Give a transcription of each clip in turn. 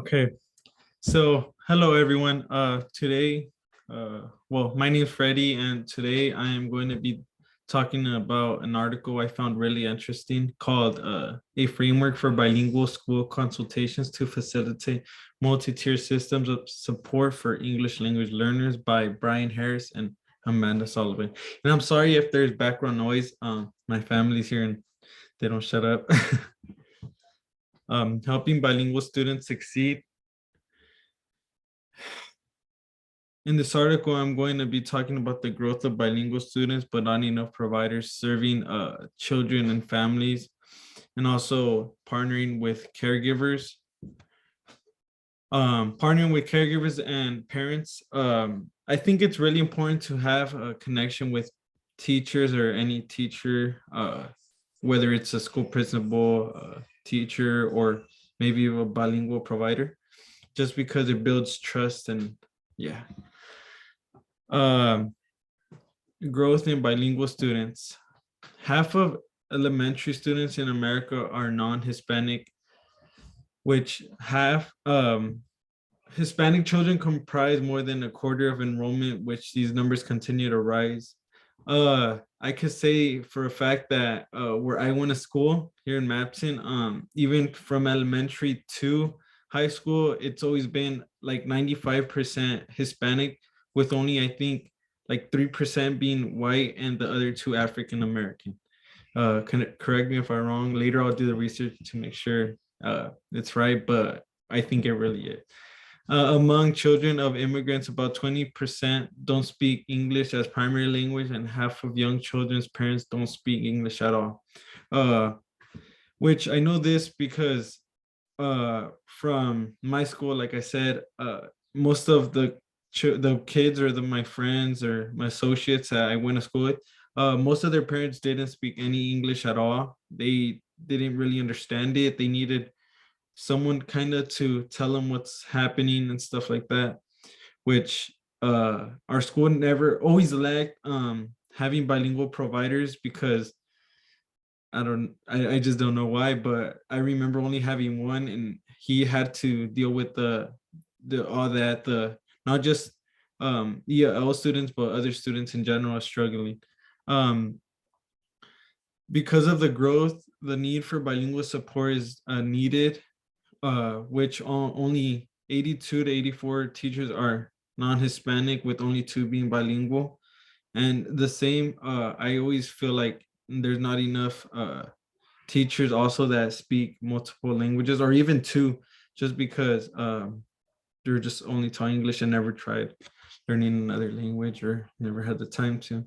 Okay, so hello everyone. Today, my name is Freddie, and today I am going to be talking about an article I found really interesting called "A Framework for Bilingual School Consultations to Facilitate Multi-Tier Systems of Support for English Language Learners" by Brian Harris and Amanda Sullivan. And I'm sorry if there's background noise. My family's here and they don't shut up. Helping bilingual students succeed. In this article, I'm going to be talking about the growth of bilingual students, but not enough providers serving children and families, and also partnering with caregivers. Partnering with caregivers and parents. I think it's really important to have a connection with teachers or any teacher, whether it's a school principal, teacher, or maybe a bilingual provider, just because it builds trust and yeah. Growth in bilingual students. Half of elementary students in America are non-Hispanic, which Hispanic children comprise more than a quarter of enrollment, which these numbers continue to rise. I could say for a fact that where I went to school here in Mapson, even from elementary to high school, it's always been like 95% Hispanic, with only I think like 3% being white and the other two African American. Correct me if I'm wrong. Later, I'll do the research to make sure it's right, but I think it really is. Among children of immigrants, about 20% don't speak English as primary language, and half of young children's parents don't speak English at all. Which I know this because from my school, like I said, most of the kids or my friends or my associates that I went to school with, most of their parents didn't speak any English at all. They didn't really understand it. They needed someone kind of to tell them what's happening and stuff like that, which our school never always lacked having bilingual providers because I just don't know why, but I remember only having one, and he had to deal with the not just EL students, but other students in general are struggling. Because of the growth, the need for bilingual support is needed, which only 82 to 84 teachers are non-Hispanic, with only 2 being bilingual. And the same, I always feel like there's not enough teachers also that speak multiple languages or even 2, just because they're just only taught English and never tried learning another language or never had the time to.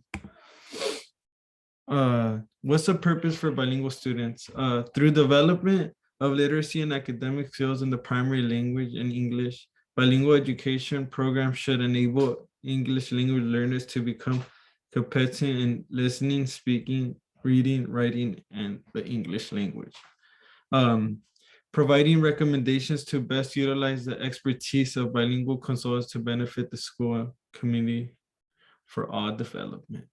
What's the purpose for bilingual students? Through development of literacy and academic skills in the primary language and English, bilingual education programs should enable English language learners to become competent in listening, speaking, reading, writing, and the English language. Providing recommendations to best utilize the expertise of bilingual consultants to benefit the school community for all development.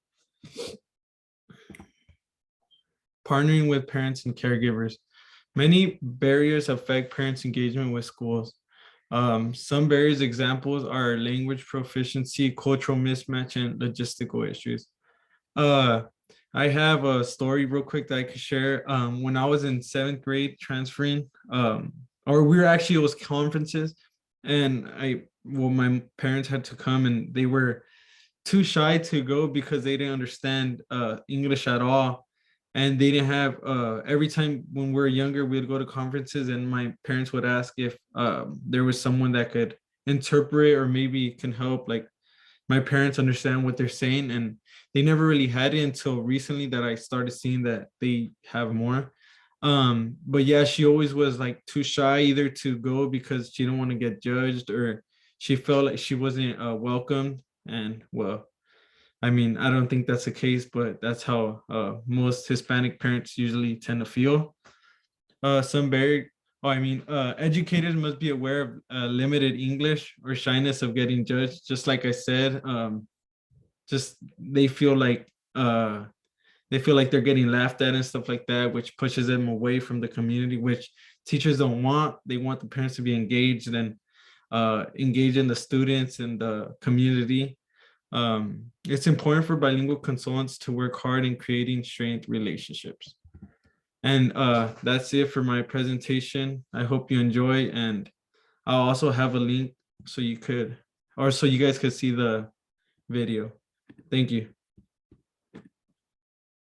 Partnering with parents and caregivers. Many barriers affect parents' engagement with schools. Some barriers examples are language proficiency, cultural mismatch, and logistical issues. I have a story real quick that I could share. When I was in 7th grade transferring, or we were actually, it was conferences, and my parents had to come, and they were too shy to go because they didn't understand English at all. And they didn't have, every time when we were younger, we'd go to conferences and my parents would ask if there was someone that could interpret or maybe can help like my parents understand what they're saying. And they never really had it until recently that I started seeing that they have more. But yeah, she always was like too shy either to go because she didn't want to get judged, or she felt like she wasn't welcomed. And well, I mean, I don't think that's the case, but that's how most Hispanic parents usually tend to feel. Educators must be aware of limited English or shyness of getting judged. Just like I said, just they feel like they feel like they're getting laughed at and stuff like that, which pushes them away from the community, which teachers don't want. They want the parents to be engaged and engage in the students and the community. It's important for bilingual consultants to work hard in creating strained relationships. And that's it for my presentation. I hope you enjoy, and I'll also have a link so you could, or so you guys could see the video. Thank you.